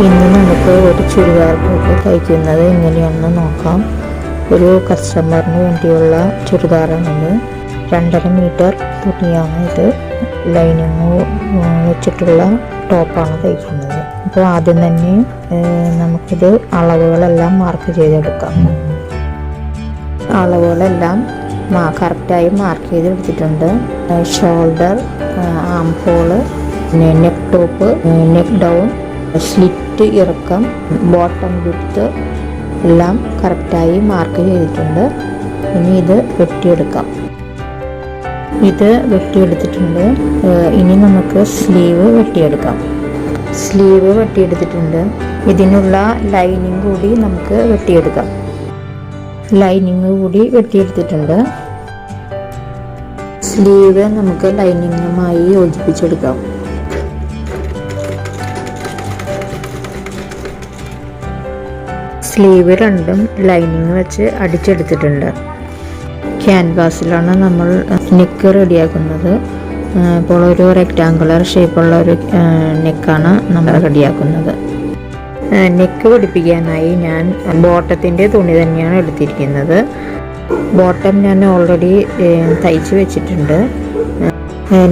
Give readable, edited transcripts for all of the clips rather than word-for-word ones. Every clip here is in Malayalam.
ഇന്ന് നമുക്ക് ഒരു ചുരിദാർ ടോപ്പ് തയ്ക്കുന്നത് എങ്ങനെയാണെന്ന് നോക്കാം. ഒരു കസ്റ്റമറിന് വേണ്ടിയുള്ള ചുരിദാറാണിത്. 2.5 മീറ്റർ തുണിയാണ് ഇത്. ലൈനിങ് വെച്ചിട്ടുള്ള ടോപ്പാണ് തയ്ക്കുന്നത്. അപ്പോൾ ആദ്യം തന്നെ നമുക്കിത് അളവുകളെല്ലാം മാർക്ക് ചെയ്തെടുക്കാം. അളവുകളെല്ലാം കറക്റ്റായി മാർക്ക് ചെയ്തെടുത്തിട്ടുണ്ട്. ഷോൾഡർ, ആം hall, neck top, neck down, slit ഇറക്കം, ബോട്ടം വിഡ്ത്ത് എല്ലാം കറക്റ്റായി മാർക്ക് ചെയ്തിട്ടുണ്ട്. ഇനി ഇത് വെട്ടിയെടുക്കാം. ഇത് വെട്ടിയെടുത്തിട്ടുണ്ട്. ഇനി നമുക്ക് സ്ലീവ് വെട്ടിയെടുക്കാം. സ്ലീവ് വെട്ടിയെടുത്തിട്ടുണ്ട്. ഇതിനുള്ള ലൈനിങ് കൂടി നമുക്ക് വെട്ടിയെടുക്കാം. ലൈനിങ് കൂടി വെട്ടിയെടുത്തിട്ടുണ്ട്. സ്ലീവ് നമുക്ക് ലൈനിങ്ങുമായി യോജിപ്പിച്ചെടുക്കാം. സ്ലീവ് രണ്ടും ലൈനിങ് വെച്ച് അടിച്ചെടുത്തിട്ടുണ്ട്. ക്യാൻവാസിലാണ് നമ്മൾ നെക്ക് റെഡിയാക്കുന്നത്. ഇപ്പോൾ ഒരു റെക്റ്റാങ്കുലർ ഷേപ്പുള്ള ഒരു നെക്കാണ് നമ്മൾ റെഡിയാക്കുന്നത്. നെക്ക് പിടിപ്പിക്കാനായി ഞാൻ ബോട്ടത്തിൻ്റെ തുണി തന്നെയാണ് എടുത്തിരിക്കുന്നത്. ബോട്ടം ഞാൻ ഓൾറെഡി തയ്ച്ച് വെച്ചിട്ടുണ്ട്.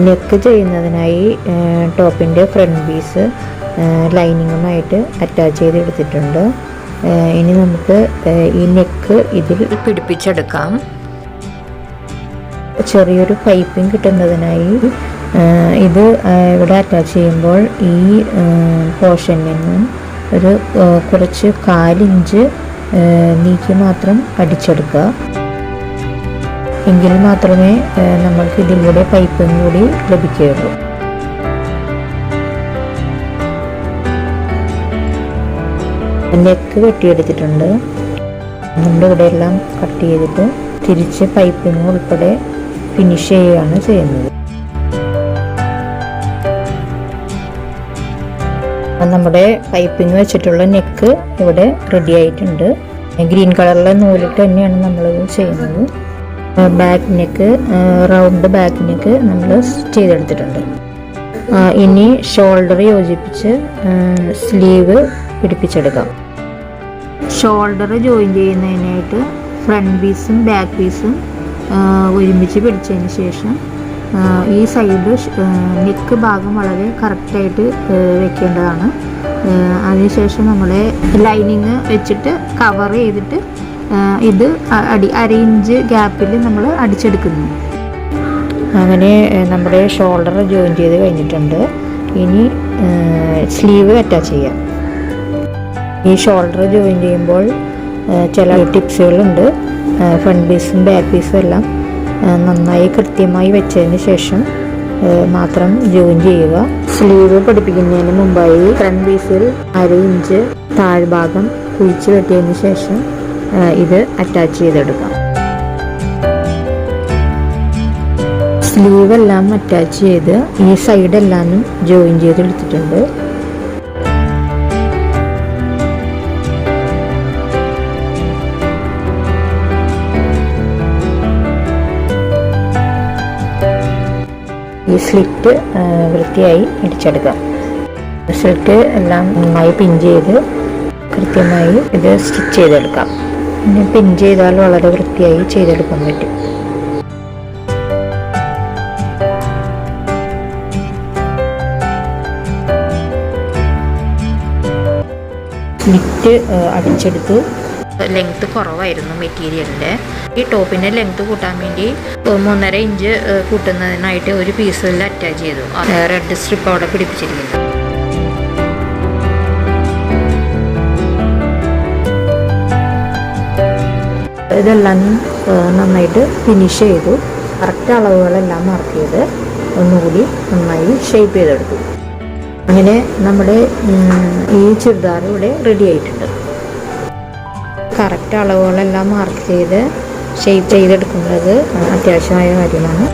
നെക്ക് ചെയ്യുന്നതിനായി ടോപ്പിൻ്റെ ഫ്രണ്ട് പീസ് ലൈനിങ്ങുമായിട്ട് അറ്റാച്ച് ചെയ്തെടുത്തിട്ടുണ്ട്. ഇനി നമുക്ക് ഈ നെക്ക് ഇതിൽ പിടിപ്പിച്ചെടുക്കാം. ചെറിയൊരു പൈപ്പിംഗ് കിട്ടുന്നതിനായി ഇത് ഇവിടെ അറ്റാച്ച് ചെയ്യുമ്പോൾ ഈ പോർഷനിൽ നിന്നും ഒരു കുറച്ച് 1/4 ഇഞ്ച് നീക്കി മാത്രം അടിച്ചെടുക്കുക. എങ്കിൽ മാത്രമേ നമ്മൾക്ക് ഇതിലൂടെ പൈപ്പിംഗ് കൂടി ലഭിക്കുകയുള്ളൂ. നെക്ക് വെട്ടിയെടുത്തിട്ടുണ്ട്. നമ്മുടെ ഇവിടെ എല്ലാം കട്ട് ചെയ്തിട്ട് തിരിച്ച് പൈപ്പിംഗ് ഉൾപ്പെടെ ഫിനിഷ് ചെയ്യുകയാണ് ചെയ്യുന്നത്. നമ്മുടെ പൈപ്പിംഗ് വെച്ചിട്ടുള്ള നെക്ക് ഇവിടെ റെഡി ആയിട്ടുണ്ട്. ഗ്രീൻ കളറിലെ നൂലിട്ട് തന്നെയാണ് നമ്മളിത് ചെയ്യുന്നത്. Back neck, round back neck നമ്മൾ ചെയ്തെടുത്തിട്ടുണ്ട്. ഇനി ഷോൾഡർ യോജിപ്പിച്ച് സ്ലീവ് പിടിപ്പിച്ചെടുക്കാം. ഷോൾഡർ ജോയിൻ ചെയ്യുന്നതിനായിട്ട് ഫ്രണ്ട് പീസും ബാക്ക് പീസും ഒരുമിച്ച് പിടിച്ചതിന് ശേഷം ഈ സൈഡ് നെക്ക് ഭാഗം വളരെ കറക്റ്റായിട്ട് വെക്കേണ്ടതാണ്. അതിനുശേഷം നമ്മൾ ലൈനിങ് വെച്ചിട്ട് കവർ ചെയ്തിട്ട് ഇത് 1/2 ഇഞ്ച് ഗ്യാപ്പിൽ നമ്മൾ അടിച്ചെടുക്കുന്നു. അങ്ങനെ നമ്മുടെ ഷോൾഡർ ജോയിൻ ചെയ്ത് കഴിഞ്ഞിട്ടുണ്ട്. ഇനി സ്ലീവ് അറ്റാച്ച് ചെയ്യാം. ഈ ഷോൾഡർ ജോയിൻ ചെയ്യുമ്പോൾ ചില ടിപ്സുകളുണ്ട്. ഫ്രണ്ട് പീസും ബാക്ക് പീസും എല്ലാം നന്നായി കൃത്യമായി വെച്ചതിന് ശേഷം മാത്രം ജോയിൻ ചെയ്യുക. സ്ലീവ് പഠിപ്പിക്കുന്നതിന് മുമ്പായി ഫ്രണ്ട് പീസിൽ 1/2 ഇഞ്ച് താഴ്ഭാഗം കുഴിച്ച് വെട്ടിയതിന് ശേഷം ഇത് അറ്റാച്ച് ചെയ്തെടുക്കാം. സ്ലീവ് എല്ലാം അറ്റാച്ച് ചെയ്ത് ഈ സൈഡെല്ലാം ജോയിൻ ചെയ്തെടുത്തിട്ടുണ്ട്. ഈ സ്ലിറ്റ് വൃത്തിയായി അടിച്ചെടുക്കാം. സ്ലിറ്റ് എല്ലാം നന്നായി പിൻ ചെയ്ത് കൃത്യമായി ഇത് സ്റ്റിച്ച് ചെയ്തെടുക്കാം. പിന്നെ പിൻ ചെയ്താൽ വളരെ വൃത്തിയായി ചെയ്തെടുക്കാൻ പറ്റും. സ്ലിറ്റ് അടിച്ചെടുത്തു. ലെങ്ത്ത് കുറവായിരുന്നു മെറ്റീരിയലിൻ്റെ. ഈ ടോപ്പിൻ്റെ ലെങ്ത്ത് കൂട്ടാൻ വേണ്ടി 3.5 ഇഞ്ച് കൂട്ടുന്നതിനായിട്ട് ഒരു പീസിൽ അറ്റാച്ച് ചെയ്തു. റെഡ് സ്ട്രിപ്പ് അവിടെ പിടിപ്പിച്ചിരിക്കുന്നു. ഇതെല്ലാം നന്നായിട്ട് ഫിനിഷ് ചെയ്തു. കറക്റ്റ് അളവുകളെല്ലാം മാർക്ക് ചെയ്ത് ഒന്നുകൂടി നന്നായി ഷേപ്പ് ചെയ്തെടുത്തു. അങ്ങനെ നമ്മുടെ ഈ ചുരിദാർ ഇവിടെ റെഡി ആയിട്ടുണ്ട്. കറക്റ്റ് അളവുകളെല്ലാം മാർക്ക് ചെയ്ത് ഷേപ്പ് ചെയ്തെടുക്കുന്നത് അത്യാവശ്യമായ കാര്യമാണ്.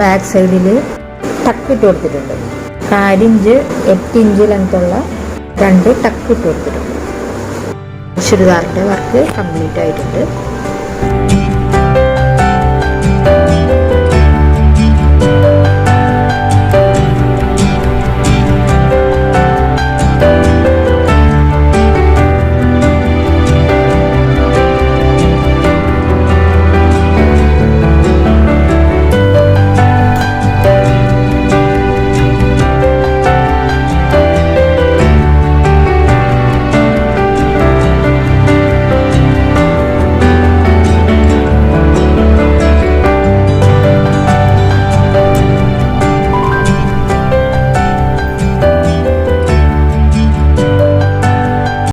ബാക്ക് സൈഡിൽ ടക്ക് ഇട്ട് കൊടുത്തിട്ടുണ്ട്. 4 ഇഞ്ച് 8 ഇഞ്ച് ലെങ്ത്തുള്ള 2 ടക്ക് ഇട്ട് കൊടുത്തിട്ടുണ്ട്. ചുരിദാറിൻ്റെ വർക്ക് കംപ്ലീറ്റ് ആയിട്ടുണ്ട്.